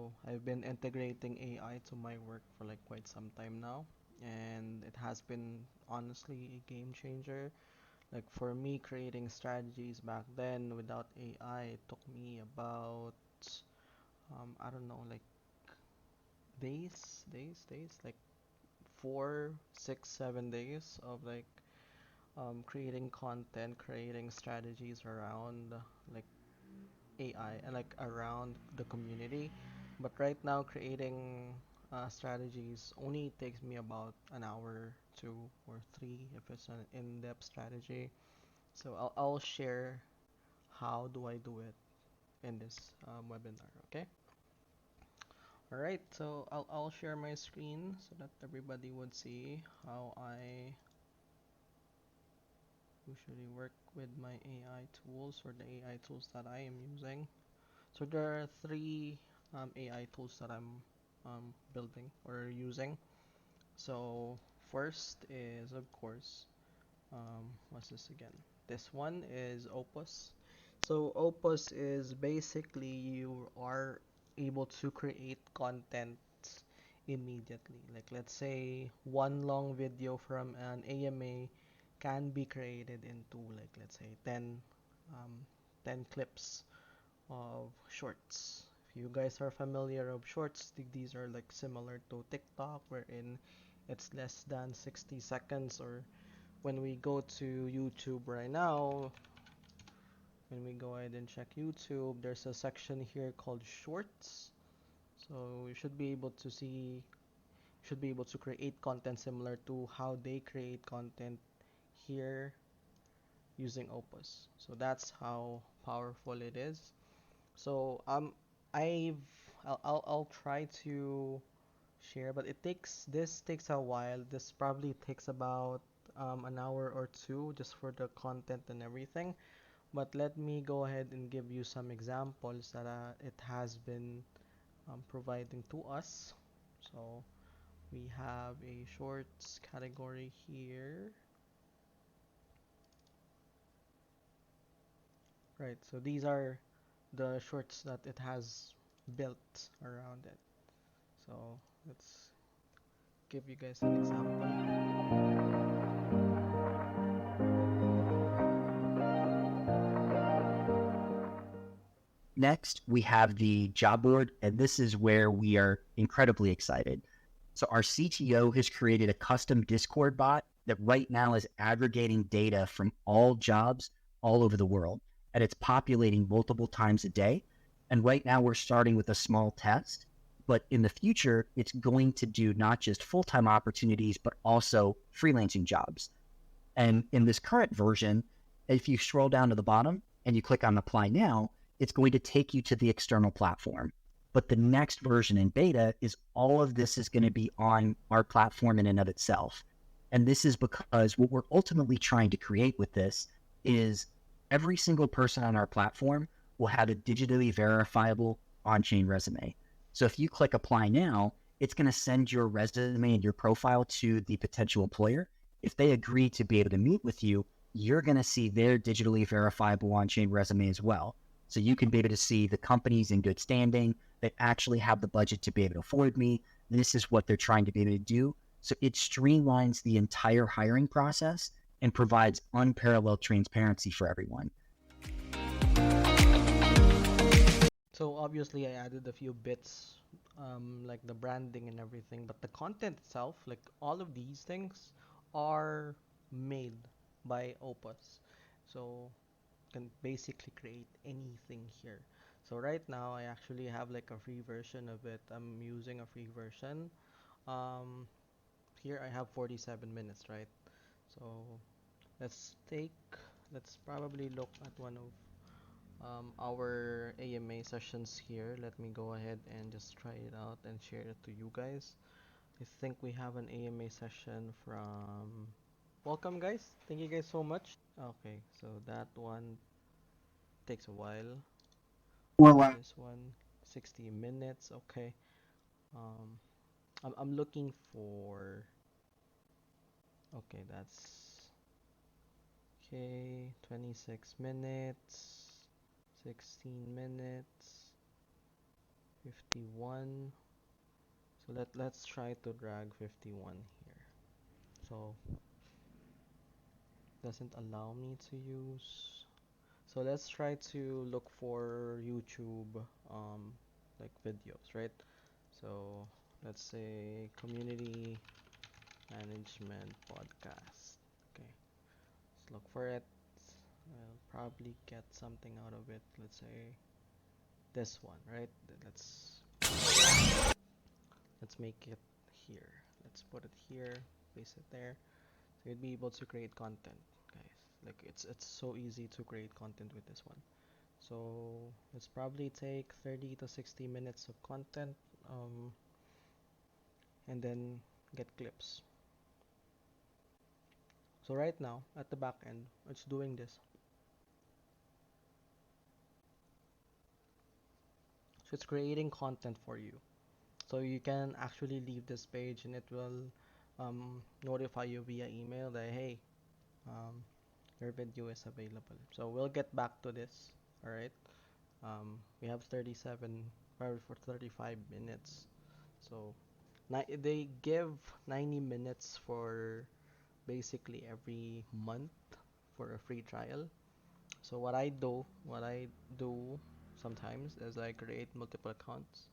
So I've been integrating AI to my work for like quite some time now, and it has been honestly a game changer. Like for me, creating strategies back then without AI, it took me about I don't know, like days, like 4, 6, 7 days of like creating content, creating strategies around like AI and like around the community. But right now, creating strategies only takes me about an hour, 2 or 3 if it's an in-depth strategy. So I'll share how do I do it in this webinar. Okay. All right. So I'll share my screen so that everybody would see how I usually work with my AI tools or the AI tools that I am using. So there are three AI tools that I'm building or using. So first is of course what's this again? This one is Opus. So Opus is basically you are able to create content immediately. Like let's say one long video from an AMA can be created into like let's say 10 clips of shorts. If you guys are familiar of shorts, these are like similar to TikTok wherein it's less than 60 seconds. Or when we go to YouTube right now, when we go ahead and check YouTube, there's a section here called shorts. So you should be able to create content similar to how they create content here using Opus. So that's how powerful it is. So I've I'll try to share, but this takes a while. This probably takes about an hour or two just for the content and everything. But let me go ahead and give you some examples that it has been providing to us. So we have a shorts category here. Right, so these are the shorts that it has built around it. So let's give you guys an example. Next, we have the job board, and this is where we are incredibly excited. So our CTO has created a custom Discord bot that right now is aggregating data from all jobs all over the world, and it's populating multiple times a day. And right now we're starting with a small test, but in the future, it's going to do not just full-time opportunities, but also freelancing jobs. And in this current version, if you scroll down to the bottom and you click on apply now, it's going to take you to the external platform. But the next version in beta is all of this is going to be on our platform in and of itself. And this is because what we're ultimately trying to create with this is every single person on our platform will have a digitally verifiable on-chain resume. So if you click apply now, it's going to send your resume and your profile to the potential employer. If they agree to be able to meet with you, you're going to see their digitally verifiable on-chain resume as well. So you can be able to see the companies in good standing that actually have the budget to be able to afford me. This is what they're trying to be able to do. So it streamlines the entire hiring process and provides unparalleled transparency for everyone. So obviously I added a few bits like the branding and everything, but the content itself, like all of these things are made by Opus. So can basically create anything here. So right now I actually have like a free version of it. I'm using a free version. Um, Here I have 47 minutes, right? So let's take, let's probably look at one of our AMA sessions here. Let me go ahead and just try it out and share it to you guys. I think we have an AMA session from. Welcome, guys. Thank you guys so much. Okay, so that one takes a while. This one, 60 minutes. Okay. Um, I'm looking for. Okay, that's okay. 26 minutes, 16 minutes, 51. So let's try to drag 51 here. So doesn't allow me to use. So let's try to look for YouTube like videos, right? So let's say community management podcast. Okay, let's look for it. I'll probably get something out of it. Let's say this one, right? Let's make it here. Let's put it here, paste it there. So you'd be able to create content, guys. Like it's so easy to create content with this one. So let's probably take 30 to 60 minutes of content, and then get clips. So right now at the back end, it's doing this. So it's creating content for you. So you can actually leave this page and it will notify you via email that hey, um, your video is available. So we'll get back to this. All right. We have 37 or for 35 minutes. So they give 90 minutes for basically every month for a free trial. So what I do sometimes is I create multiple accounts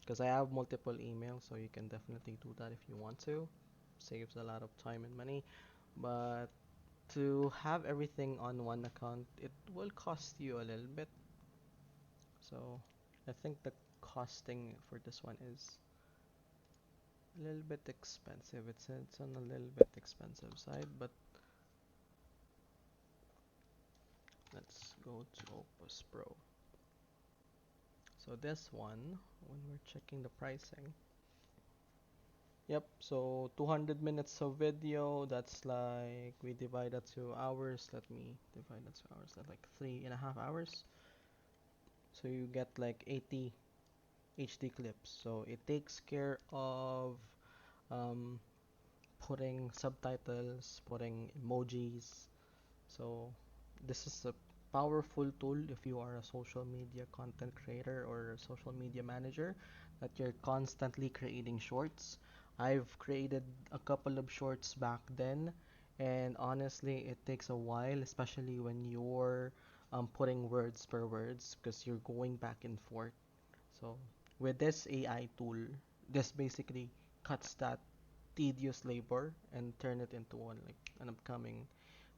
because I have multiple emails, so you can definitely do that if you want to. Saves a lot of time and money, but to have everything on one account, it will cost you a little bit. So I think the costing for this one is a little bit expensive. It's on a little bit expensive side, but let's go to Opus Pro. So this one, when we're checking the pricing, yep, so 200 minutes of video, that's like, we divide that to hours. Let me divide that to hours. That's like 3.5 hours. So you get like 80 HD clips. So it takes care of um, putting subtitles, putting emojis. So this is a powerful tool if you are a social media content creator or a social media manager that you're constantly creating shorts. I've created a couple of shorts back then, and honestly, it takes a while, especially when you're putting words per words because you're going back and forth. So with this AI tool, this basically cuts that tedious labor and turn it into one like an upcoming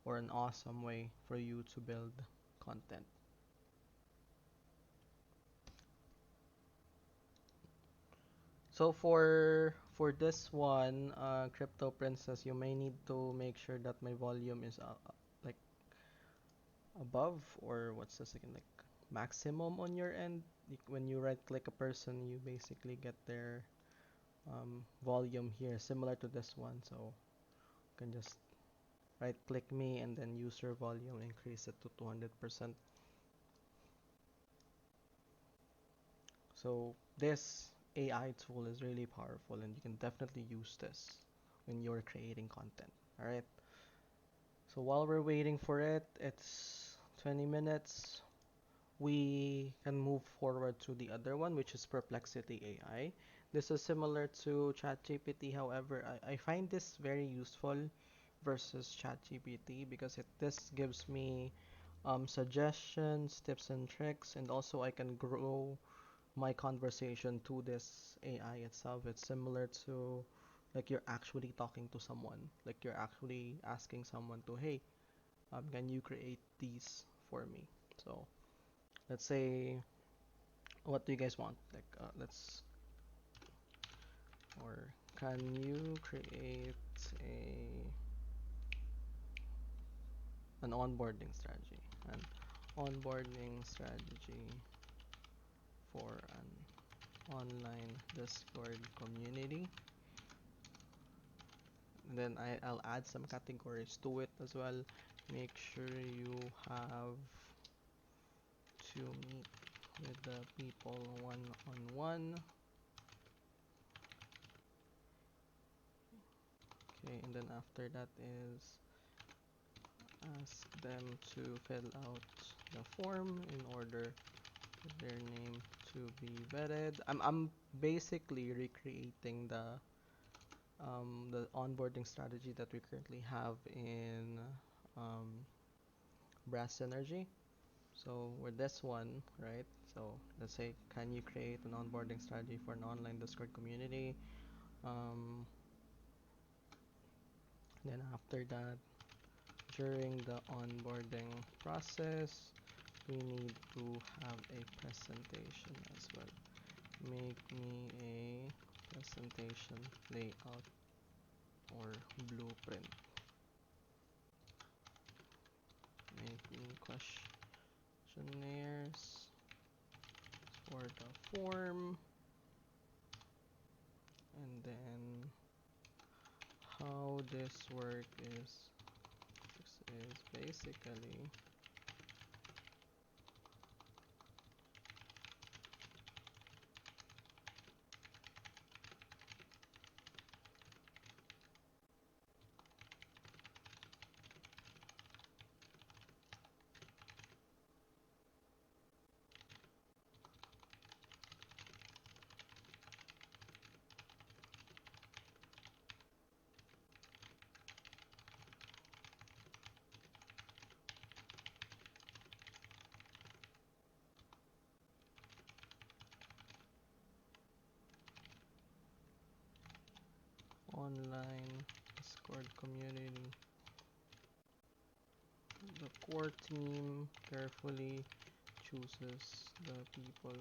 or an awesome way for you to build content. So for this one, Crypto Princess, you may need to make sure that my volume is like above, or what's the second, like maximum on your end. When you right click a person, you basically get their volume here, similar to this one. So you can just right click me and then user volume, increase it to 200%. So this AI tool is really powerful and you can definitely use this when you're creating content. All right. So while we're waiting for it, it's 20 minutes. We can move forward to the other one, which is Perplexity AI. This is similar to ChatGPT. However, I find this very useful versus ChatGPT because this gives me suggestions, tips and tricks, and also I can grow my conversation to this AI itself. It's similar to like you're actually talking to someone, like you're actually asking someone to, hey, can you create these for me? So let's say, what do you guys want? Like, or can you create a an onboarding strategy? An onboarding strategy for an online Discord community. And then I'll add some categories to it as well. Make sure you have to meet with the people one on one. Okay, and then after that is ask them to fill out the form in order for their name to be vetted. I'm basically recreating the onboarding strategy that we currently have in um, Brass Synergy. So with this one, right? So let's say, can you create an onboarding strategy for an online Discord community? Um, then after that, during the onboarding process, we need to have a presentation as well. Make me a presentation layout or blueprint. Make me questionnaires for the form, and then how this work is basically online Discord community. The core team carefully chooses the people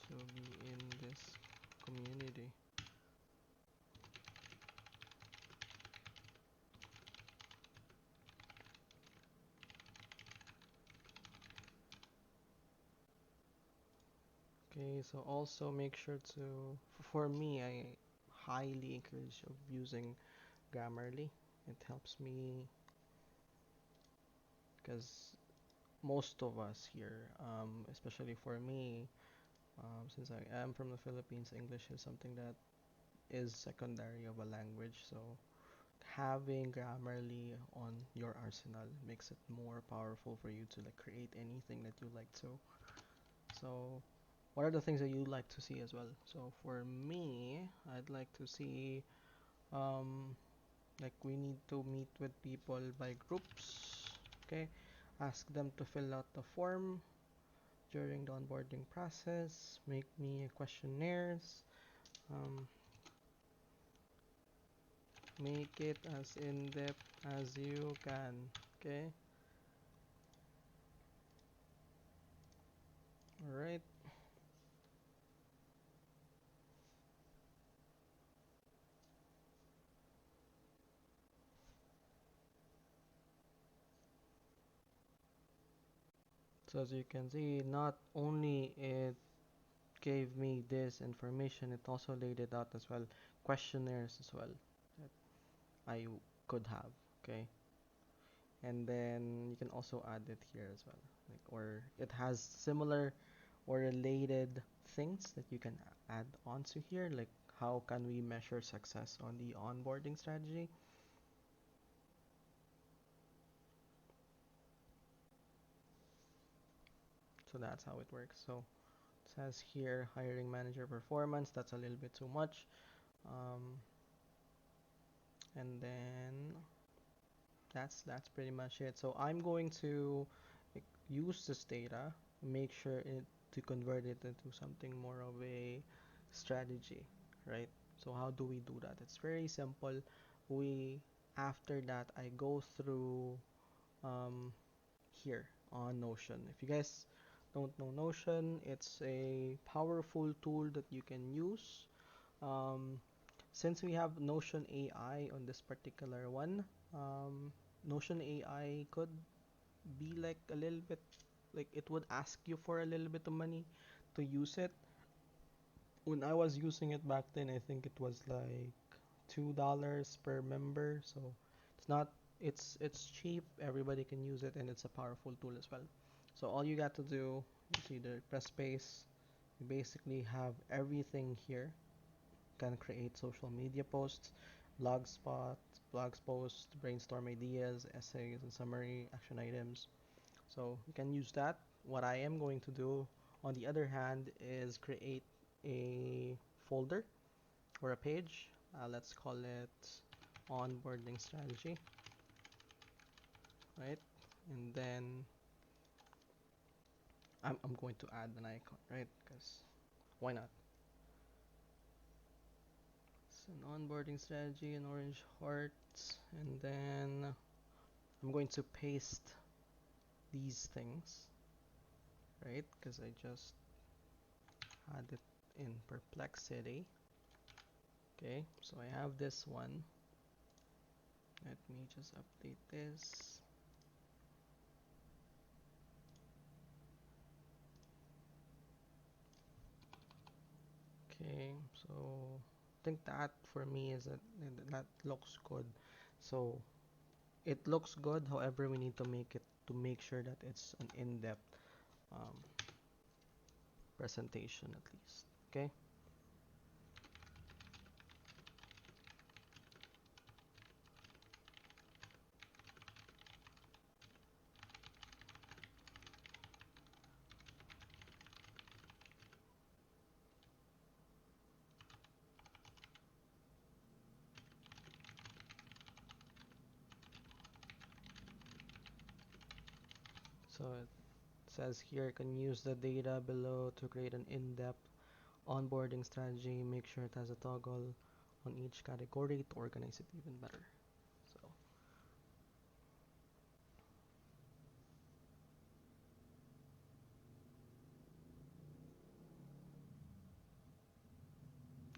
to be in this community. Okay, so also make sure to, for me, I highly encourage of using Grammarly. It helps me because most of us here, especially for me, since I am from the Philippines, English is something that is secondary of a language. So having Grammarly on your arsenal makes it more powerful for you to like create anything that you like to. So what are the things that you like to see as well? So for me, I'd like to see um, like we need to meet with people by groups. Okay, ask them to fill out the form during the onboarding process. Make me questionnaires. Um, make it as in depth as you can. Okay. All right. So as you can see, not only it gave me this information, it also laid it out as well, questionnaires as well that I could have, okay? And then you can also add it here as well, like, or it has similar or related things that you can add onto here, like how can we measure success on the onboarding strategy. So that's how it works. So it says here hiring manager performance, that's a little bit too much. um, and then that's pretty much it. So I'm going to like, use this data, make sure it to convert it into something more of a strategy, right? So how do we do that? It's very simple. We After that I go through um, here on Notion. If you guys don't know Notion, it's a powerful tool that you can use. Um, since we have Notion AI on this particular one, um, Notion AI could be like a little bit like it would ask you for a little bit of money to use it. When I was using it back then, I think it was like $2 per member. So it's not it's cheap. Everybody can use it, and it's a powerful tool as well. So all you got to do is either press space. You basically have everything here. Can create social media posts, blogs posts, brainstorm ideas, essays, and summary action items. So you can use that. What I am going to do on the other hand, is create a folder or a page. Let's call it onboarding strategy, right? And then I'm going to add an icon, right? Because why not? It's an onboarding strategy in orange hearts, and then I'm going to paste these things, right? Because I just had it in Perplexity. Okay, so I have this one. Let me just update this. Okay, so I think that for me is that looks good. So it looks good, however, we need to make sure that it's an in-depth um, presentation at least. Okay. So it says here you can use the data below to create an in-depth onboarding strategy. Make sure it has a toggle on each category to organize it even better. So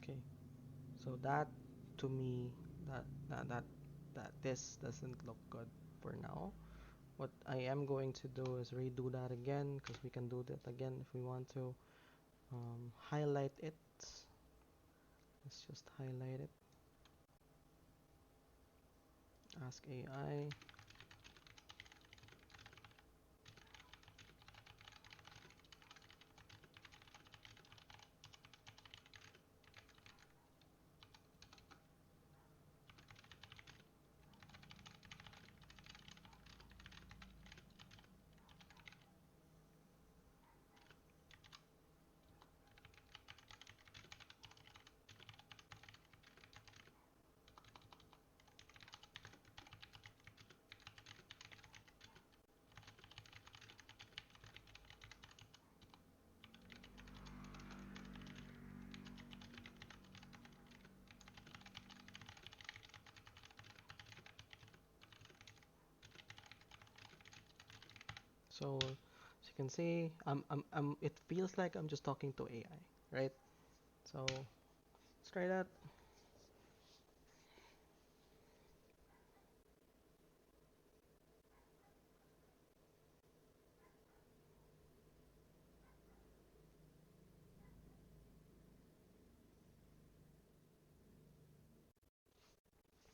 okay, so that to me that that that, that this doesn't look good for now. What I am going to do is redo that again because we can do that again if we want to. Highlight it. Let's just highlight it. Ask AI. So as you can see, it feels like I'm just talking to AI, right? So let's try that.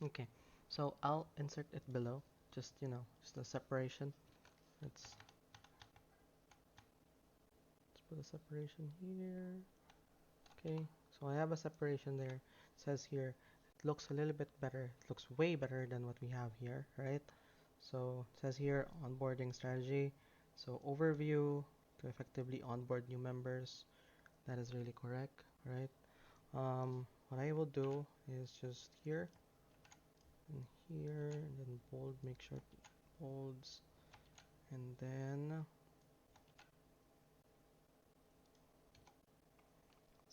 Okay, so I'll insert it below. Just just a separation. Let's put a separation here. Okay, so I have a separation there. It says here, it looks a little bit better. It looks way better than what we have here, right? So it says here, onboarding strategy. So overview to effectively onboard new members. That is really correct, right? What I will do is just here and here, and then bold, make sure it bolds, and then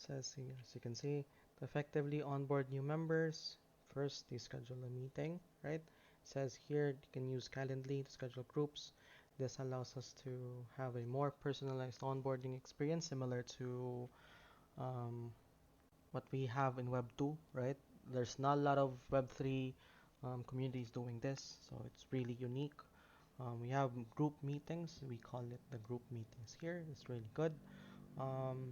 says here, as you can see, to effectively onboard new members, first they schedule a meeting, right? It says here you can use Calendly to schedule groups. This allows us to have a more personalized onboarding experience similar to um, what we have in Web 2, right? There's not a lot of Web 3 communities doing this, so it's really unique. We have group meetings, we call it the group meetings here. It's really good. Um,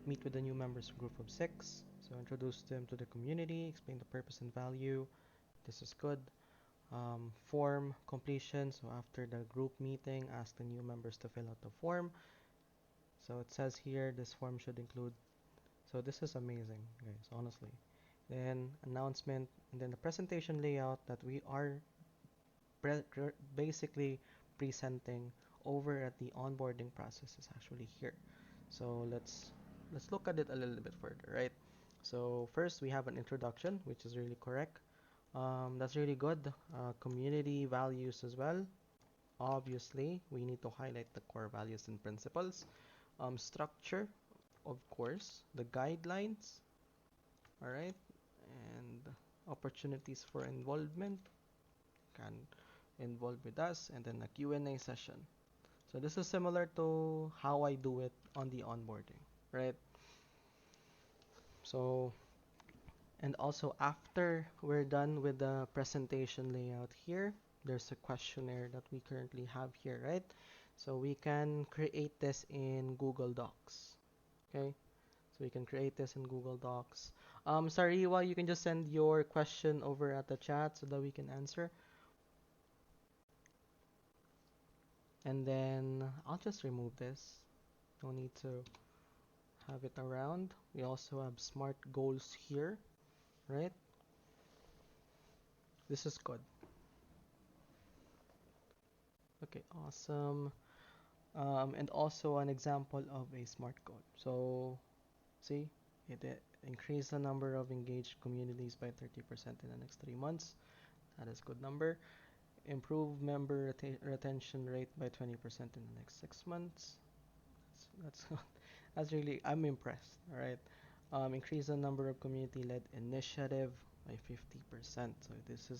Meet with the new members group of 6. So introduce them to the community, explain the purpose and value. This is good. Form completion. So after the group meeting, ask the new members to fill out the form. So it says here this form should include. So this is amazing, guys, honestly. Then announcement, and then the presentation layout that we are basically presenting over at the onboarding process is actually here. So let's look at it a little bit further, right? So first we have an introduction, which is really correct. That's really good. Community values as well. Obviously, we need to highlight the core values and principles. Structure, of course, the guidelines, all right, and opportunities for involvement can involve with us, and then a Q&A session. So this is similar to how I do it on the onboarding, right? So, and also after we're done with the presentation layout here, there's a questionnaire that we currently have here, right? So we can create this in Google Docs, okay? So we can create this in Google Docs. Sariwa, you can just send your question over at the chat so that we can answer. And then I'll just remove this. No need to have it around. We also have smart goals here, right? This is good. Okay, awesome. And also an example of a smart goal. So, see, it increase the number of engaged communities by 30% in the next 3 months. That is good number. Improve member retention rate by 20% in the next 6 months. That's that's really, I'm impressed. All right. Increase the number of community-led initiative by 50%. So this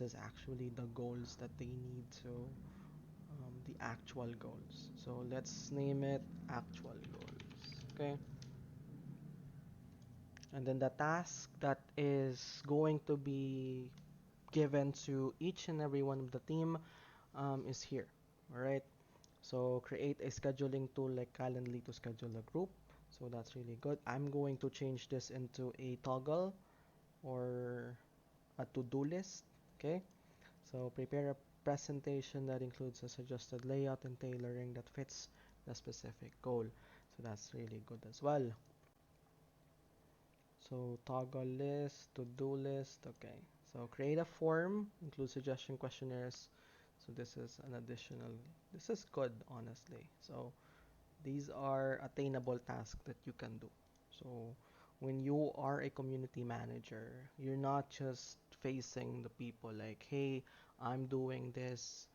is actually the goals that they need to the actual goals. So let's name it actual goals. Okay. And then the task that is going to be given to each and every one of the team is here. All right. So create a scheduling tool like Calendly to schedule a group. So that's really good. I'm going to change this into a toggle or a to-do list. Okay. So prepare a presentation that includes a suggested layout and tailoring that fits the specific goal. So that's really good as well. So toggle list, to-do list. Okay. So create a form, include suggestion questionnaires. So this is an additional, this is good, honestly. So these are attainable tasks that you can do. So when you are a community manager, you're not just facing the people like, hey, I'm doing this,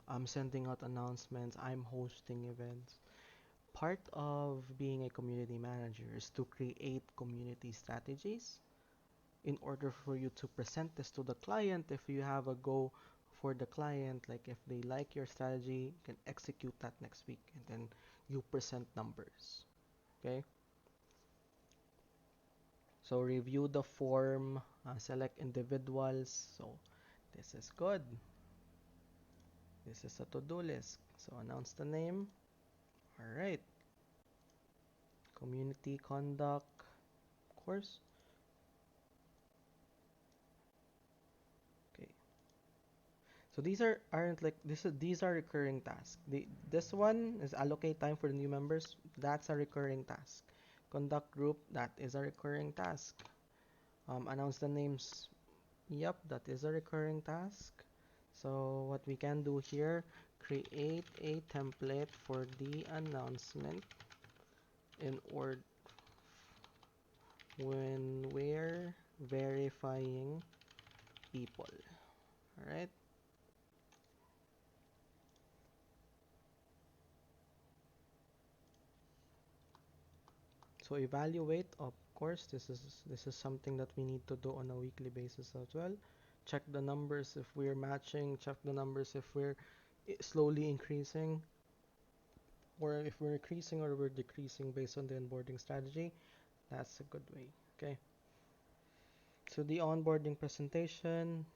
I'm sending out announcements, I'm hosting events. Part of being a community manager is to create community strategies in order for you to present this to the client. If you have a go for the client, like if they like your strategy, you can execute that next week and then you present numbers. Okay, so review the form, select individuals. So this is good. This is a to-do list. So announce the name. All right, community conduct course. Okay, so aren't like these are recurring tasks. This one is allocate time for the new members. That's a recurring task. Conduct group, that is a recurring task. Announce the names. Yep, that is a recurring task. So what we can do here, create a template for the announcement in order when we're verifying people. All right. So evaluate, of course, this is something that we need to do on a weekly basis as well. Check the numbers if we're matching, check the numbers if we're slowly increasing, or if we're increasing or we're decreasing based on the onboarding strategy. That's a good way. Okay. So the onboarding presentation,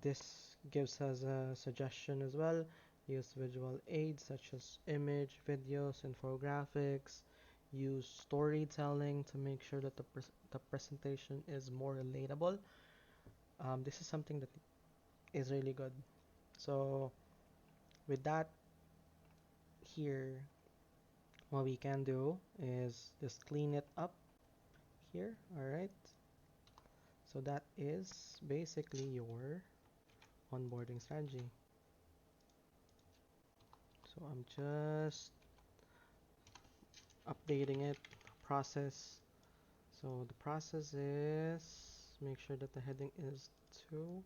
this gives us a suggestion as well. Use visual aids such as image, videos, infographics. Use storytelling to make sure that the presentation is more relatable. This is something that is really good. So with that here, what we can do is just clean it up here. All right. So that is basically your onboarding strategy. So I'm just updating it, process. So the process is make sure that the heading is 2,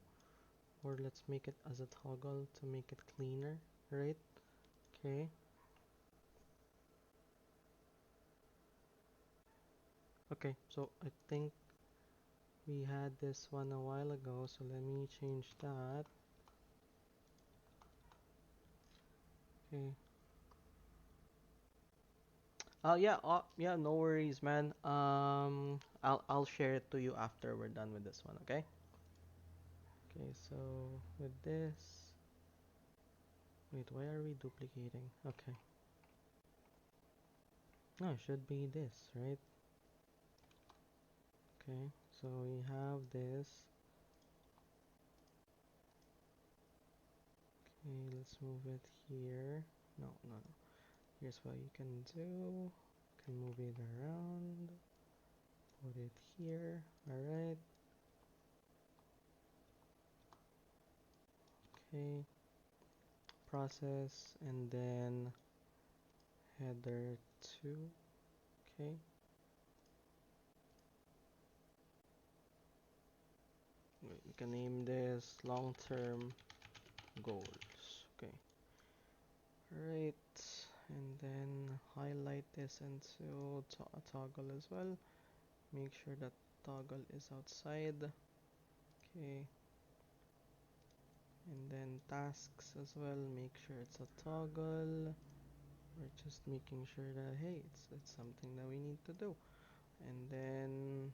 or let's make it as a toggle to make it cleaner, right? Okay. Okay, so I think we had this one a while ago, so let me change that. Okay. Yeah, yeah, no worries, man. I'll share it to you after we're done with this one, okay? Okay, so with this, wait, why are we duplicating? Okay. No, it should be this, right? Okay, so we have this. Okay, let's move it here. No, no, no. Here's what you can do. You can move it around. Put it here. Alright. Okay. Process and then header 2. Okay. We can name this long-term goals. Okay. Alright. And then highlight this into toggle as well. Make sure that toggle is outside. Okay. And then tasks as well. Make sure it's a toggle. We're just making sure that hey, it's something that we need to do. And then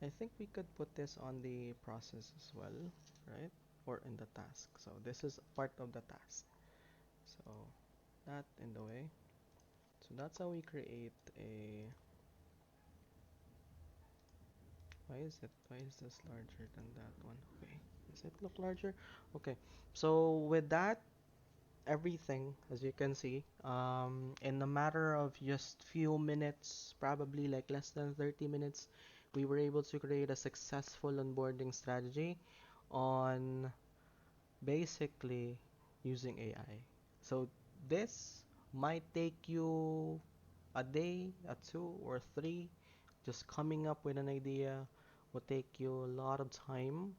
I think we could put this on the process as well, right? Or in the task. So this is part of the task. So that in the way. So that's how we create a. Why is this larger than that one? Okay. Does it look larger? Okay. So with that, everything, as you can see, in a matter of just few minutes, probably like less than 30 minutes, we were able to create a successful onboarding strategy on basically using AI. So this might take you a day, a two, or three. Just coming up with an idea will take you a lot of time,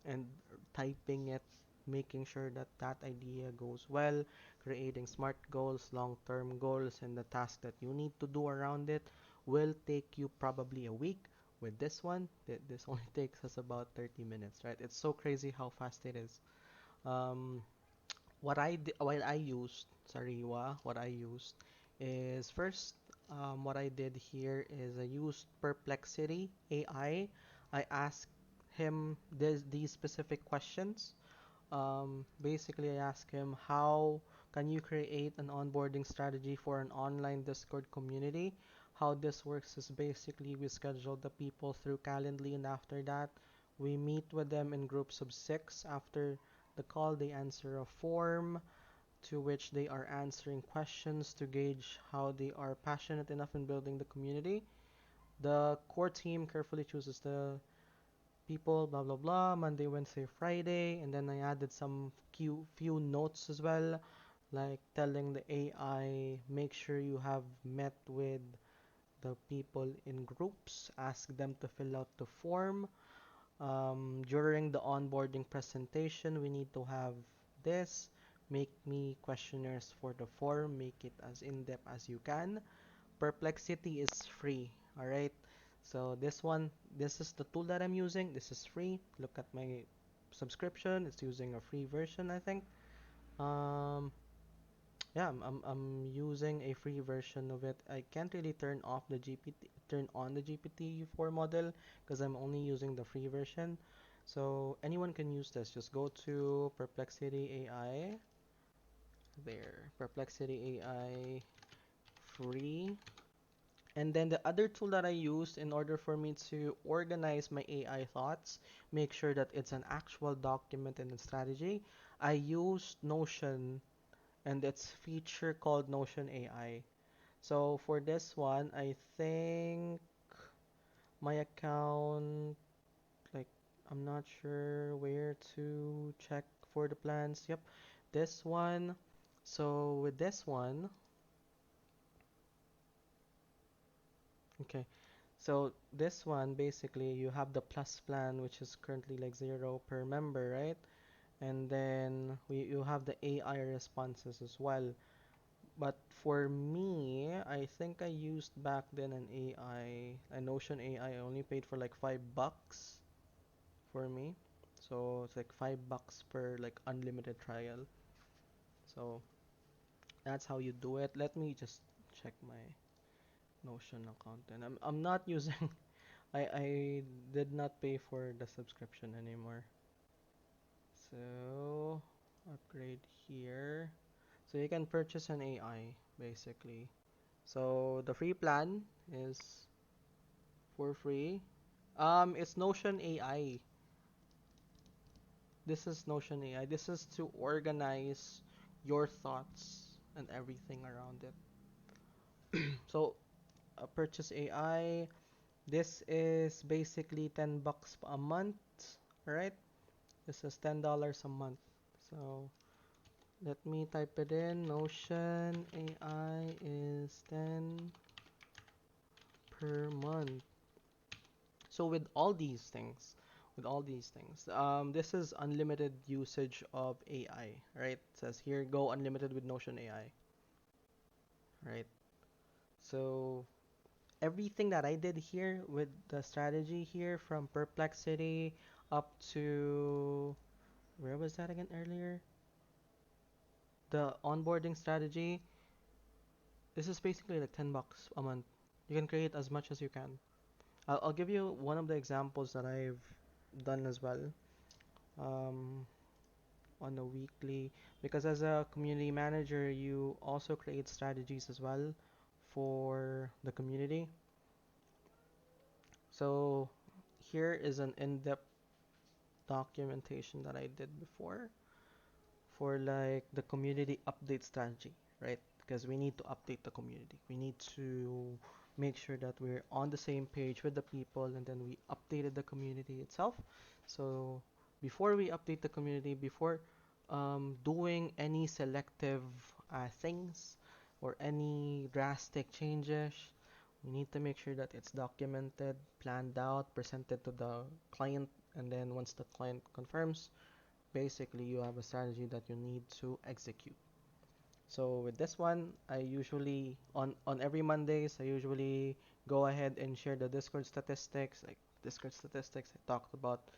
and typing it, making sure that that idea goes well, creating smart goals, long-term goals, and the task that you need to do around it will take you probably a week. With this one, this only takes us about 30 minutes, right? It's so crazy how fast it is. Um, what I used, what I used is first, what I did here is I used Perplexity AI. I asked him these specific questions. Basically, I asked him how can you create an onboarding strategy for an online Discord community. How this works is basically we schedule the people through Calendly, and after that, we meet with them in groups of 6. After the call, they answer a form to which they are answering questions to gauge how they are passionate enough in building the community. The core team carefully chooses the people, blah blah blah, Monday, Wednesday, Friday, and then I added some few notes as well, like telling the AI make sure you have met with the people in groups, ask them to fill out the form. During the onboarding presentation, we need to have this. Make me questionnaires for the form, make it as in-depth as you can. Perplexity is free, alright? So this is the tool that I'm using. This is free. Look at my subscription. It's using a free version, I think. Um, yeah, I'm using a free version of it. I can't really turn on the GPT-4 model because I'm only using the free version. So anyone can use this. Just go to Perplexity AI. There, Perplexity AI free. And then the other tool that I use in order for me to organize my AI thoughts, make sure that it's an actual document and a strategy, I use Notion and its feature called Notion AI. So for this one, I think my account, like, I'm not sure where to check for the plans. Yep, this one. So with this one, Okay. So this one basically you have the plus plan which is currently like 0 per member, right? And then you have the AI responses as well. But for me, I think I used back then an AI, a Notion AI. I only paid for like $5 for me. So it's like $5 per like unlimited trial. So that's how you do it. Let me just check my Notion account. And I'm not using I did not pay for the subscription anymore. So upgrade here. So you can purchase an AI basically. So the free plan is for free. It's Notion AI. This is Notion AI. This is to organize your thoughts and everything around it. So purchase AI. This is basically $10 a month, right? This is $10 a month. So let me type it in. Notion AI is 10 per month. So with all these things, this is unlimited usage of AI, right? It says here, go unlimited with Notion AI, right? So everything that I did here with the strategy here from Perplexity up to where was that again earlier? The onboarding strategy. This is basically like $10 a month. You can create as much as you can. I'll give you one of the examples that I've done as well. Um, on a weekly because as a community manager you also create strategies as well for the community. So here is an in-depth documentation that I did before for like the community update strategy, right? Because we need to update the community. We need to make sure that we're on the same page with the people and then we updated the community itself. So before we update the community, before doing any selective things or any drastic changes, we need to make sure that it's documented, planned out, presented to the client, and then once the client confirms, basically you have a strategy that you need to execute. So with this one, I usually on every Mondays I usually go ahead and share the Discord statistics, like Discord statistics. I talked about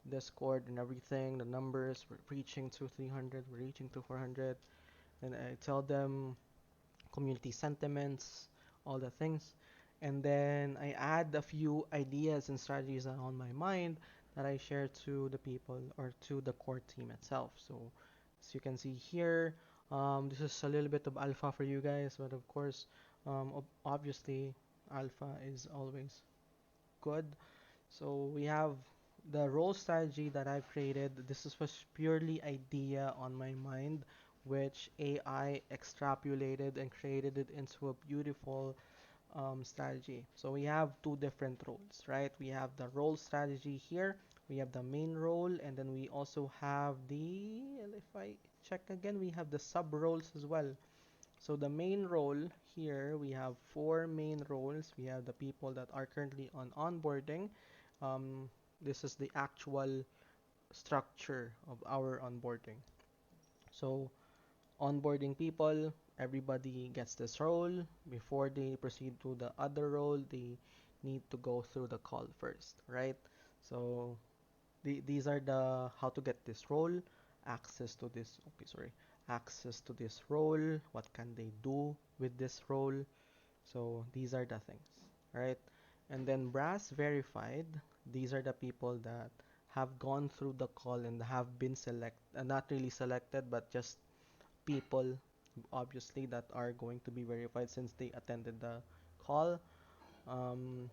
Discord and everything, the numbers. We're reaching to 300, we're reaching to 400, and I tell them community sentiments, all the things. And then I add a few ideas and strategies that are on my mind that I share to the people or to the core team itself. So as you can see here, this is a little bit of alpha for you guys, but of course, obviously, alpha is always good. So we have the role strategy that I've created. This is was purely idea on my mind, which AI extrapolated and created it into a beautiful strategy. So we have two different roles, right? We have the role strategy here. We have the main role, and then we also have the, if I check again, we have the sub roles as well. So the main role here, we have four main roles. We have the people that are currently on onboarding. Um, this is the actual structure of our onboarding. So onboarding people, everybody gets this role. Before they proceed to the other role, they need to go through the call first, right? So these are the how to get this role, access to this, okay, sorry, access to this role, what can they do with this role. So these are the things, right? And then brass verified, these are the people that have gone through the call and have been not really selected, but just people obviously that are going to be verified since they attended the call. Um,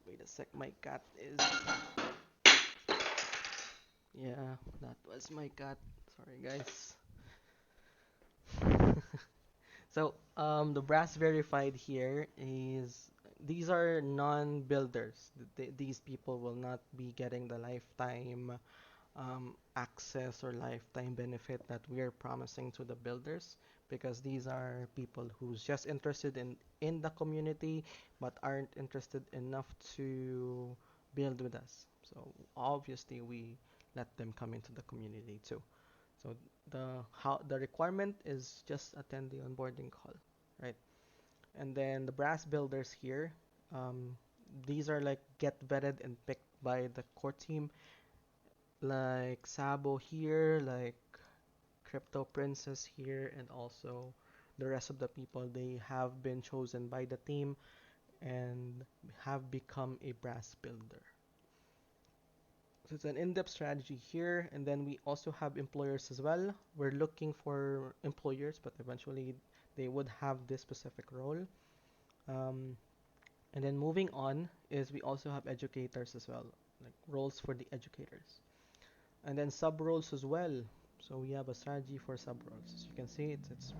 wait a sec, my cat is, yeah, that was my cat. Sorry, guys. So, the brass verified here is these are non-builders. These people will not be getting the lifetime access or lifetime benefit that we are promising to the builders because these are people who's just interested in the community but aren't interested enough to build with us. So obviously we let them come into the community too. So the requirement is just attend the onboarding call, right? And then the brass builders here, um, these are like get vetted and picked by the core team, like Sabo here, like Crypto Princess here, and also the rest of the people. They have been chosen by the team and have become a brass builder. So it's an in-depth strategy here, and then we also have employers as well. We're looking for employers, but eventually they would have this specific role. Um, and then moving on is we also have educators as well, like roles for the educators, and then sub roles as well. So we have a strategy for sub roles. As you can see, it's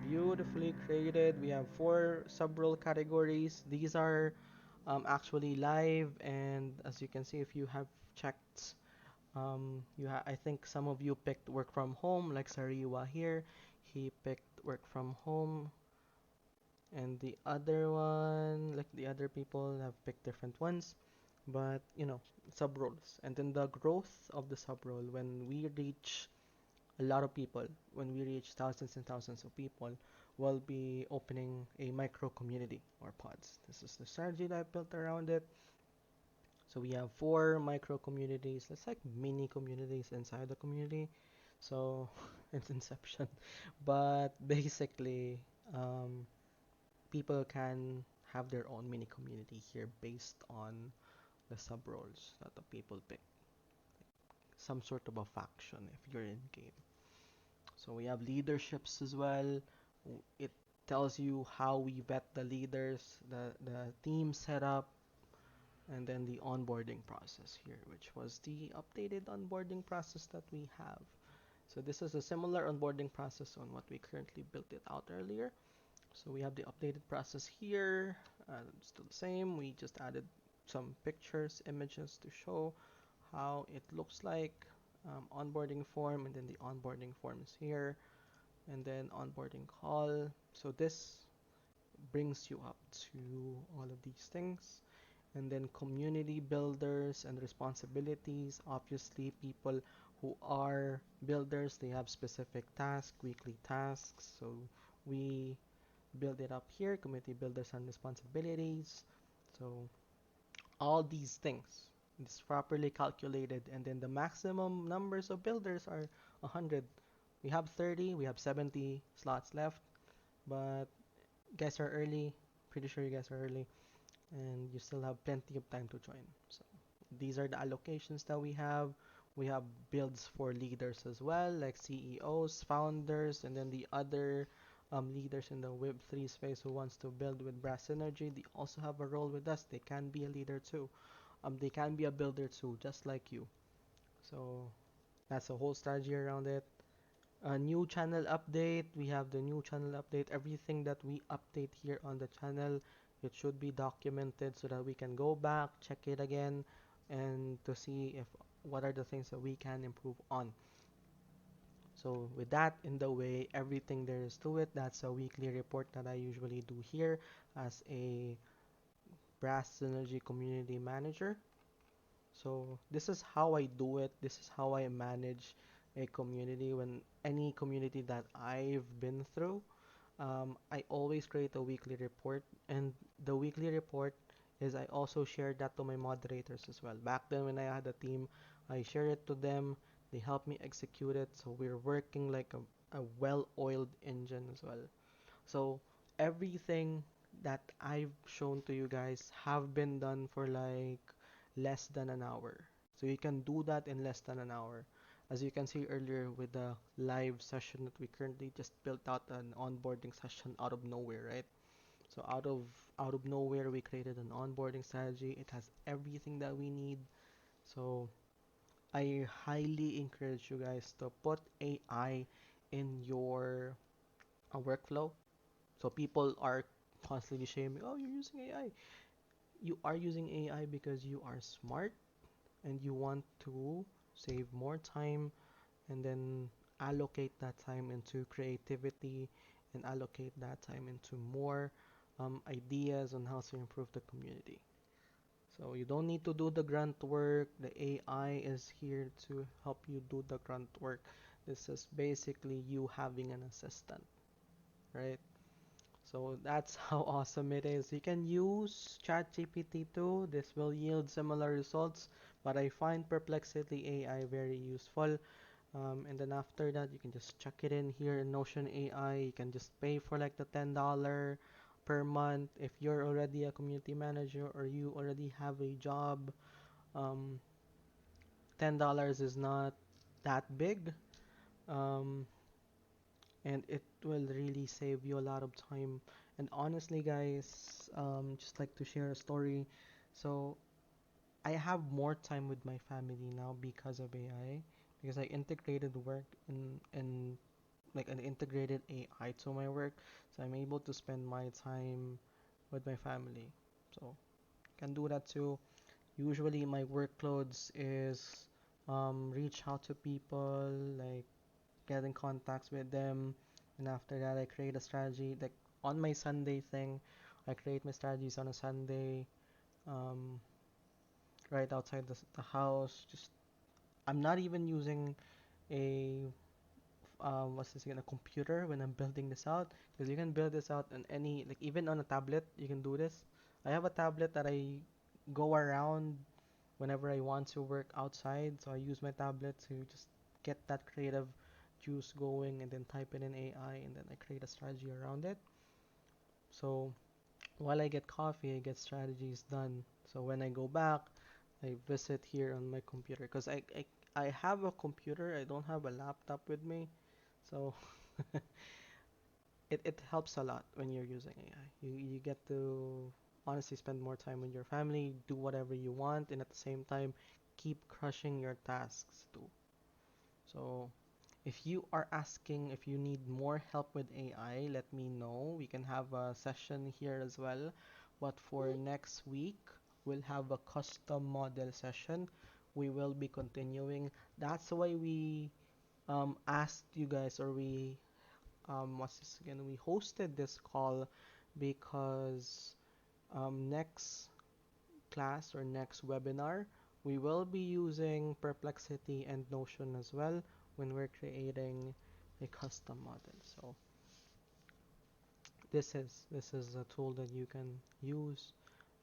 beautifully created. We have four sub role categories. These are actually live, and as you can see, if you have checked, I think some of you picked work from home, like Sariwa here. He picked work from home, and the other one, like the other people, have picked different ones. But sub roles, and then the growth of the sub role when we reach a lot of people, when we reach thousands and thousands of people, we'll be opening a micro community or pods. This is the strategy that I built around it. So we have four micro communities. It's like mini communities inside the community. So it's inception. But basically, um, people can have their own mini community here based on the sub roles that the people pick. Some sort of a faction if you're in game. So we have leaderships as well. It tells you how we vet the leaders, the team setup, and then the onboarding process here, which was the updated onboarding process that we have. So this is a similar onboarding process on what we currently built it out earlier. So we have the updated process here. Still the same. We just added some pictures, images to show how it looks like. Onboarding form, and then the onboarding form is here, and then onboarding call. So this brings you up to all of these things. And then community builders and responsibilities. Obviously, people who are builders, they have specific tasks, weekly tasks. So we build it up here, community builders and responsibilities. So all these things is properly calculated, and then the maximum numbers of builders are 100. We have 30, we have 70 slots left, but you guys are early. Pretty sure you guys are early, and you still have plenty of time to join. So these are the allocations that we have. We have builds for leaders as well, like CEOs, founders, and then the other leaders in the Web3 space who wants to build with Brass Synergy. They also have a role with us. They can be a leader too. They can be a builder too, just like you. So that's a whole strategy around it. A new channel update. We have the new channel update. Everything that we update here on the channel, it should be documented so that we can go back, check it again, and to see if what are the things that we can improve on. So with that in the way, everything there is to it. That's a weekly report that I usually do here as a Brass Synergy community manager. So this is how I do it. This is how I manage a community when any community that I've been through. I always create a weekly report, and the weekly report is I also share that to my moderators as well. Back then when I had a team, I share it to them. They help me execute it, so we're working like a well-oiled engine as well. So everything that I've shown to you guys have been done for like less than an hour. So you can do that in less than an hour. As you can see earlier with the live session that we currently just built out an onboarding session out of nowhere, right? So out of nowhere we created an onboarding strategy. It has everything that we need. So I highly encourage you guys to put AI in your workflow. So people are constantly shaming, oh, you're using AI. You are using AI because you are smart and you want to save more time and then allocate that time into creativity and allocate that time into more ideas on how to improve the community. So you don't need to do the grunt work. The AI is here to help you do the grunt work. This is basically you having an assistant, right? So that's how awesome it is. You can use ChatGPT too. This will yield similar results, but I find Perplexity AI very useful. And then after that, you can just chuck it in here in Notion AI. You can just pay for like the $10 per month if you're already a community manager or you already have a job. Um, $10 is not that big. Um, and it will really save you a lot of time. And honestly, guys, just like to share a story. So I have more time with my family now because of AI, because I integrated work in like an integrated AI to my work, so I'm able to spend my time with my family. So can do that too. Usually my workloads is reach out to people, like get in contacts with them, and after that I create a strategy. Like on my Sunday thing, I create my strategies on a Sunday, um, right outside the house. Just I'm not even using a what's this again, a computer when I'm building this out, because you can build this out on any, like even on a tablet you can do this. I have a tablet that I go around whenever I want to work outside, so I use my tablet to just get that creative juice going and then type it in AI and then I create a strategy around it. So while I get coffee, I get strategies done. So when I go back, I visit here on my computer because I have a computer, I don't have a laptop with me. So it helps a lot when you're using AI. You get to honestly spend more time with your family, do whatever you want, and at the same time, keep crushing your tasks too. So if you are asking if you need more help with AI, let me know. We can have a session here as well. But for next week, we'll have a custom model session. We will be continuing. That's why we asked you guys, or we what's this again? We hosted this call because next class or next webinar, we will be using Perplexity and Notion as well when we're creating a custom model. So this is a tool that you can use,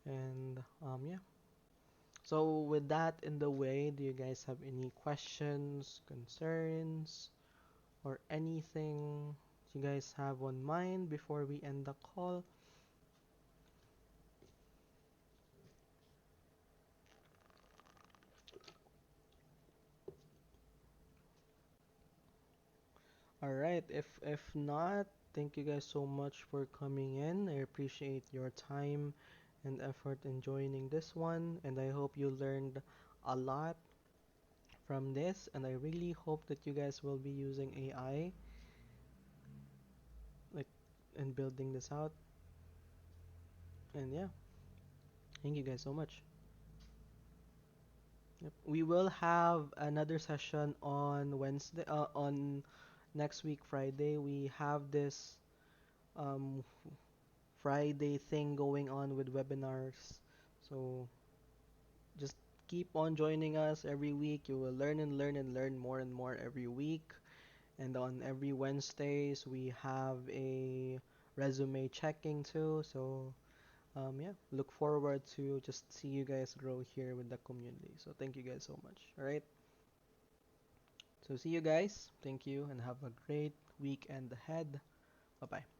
and yeah. So with that in the way, do you guys have any questions, concerns, or anything you guys have on mind before we end the call? All right. If not, thank you guys so much for coming in. I appreciate your time and effort in joining this one, and I hope you learned a lot from this, and I really hope that you guys will be using AI like in building this out. And yeah, thank you guys so much. Yep. We will have another session on Wednesday, on next week Friday. We have this um Friday thing going on with webinars. So just keep on joining us every week. You will learn and learn and learn more and more every week. And on every Wednesdays, we have a resume checking too. So yeah, look forward to just see you guys grow here with the community. So thank you guys so much. All right. So see you guys. Thank you and have a great weekend ahead. Bye bye.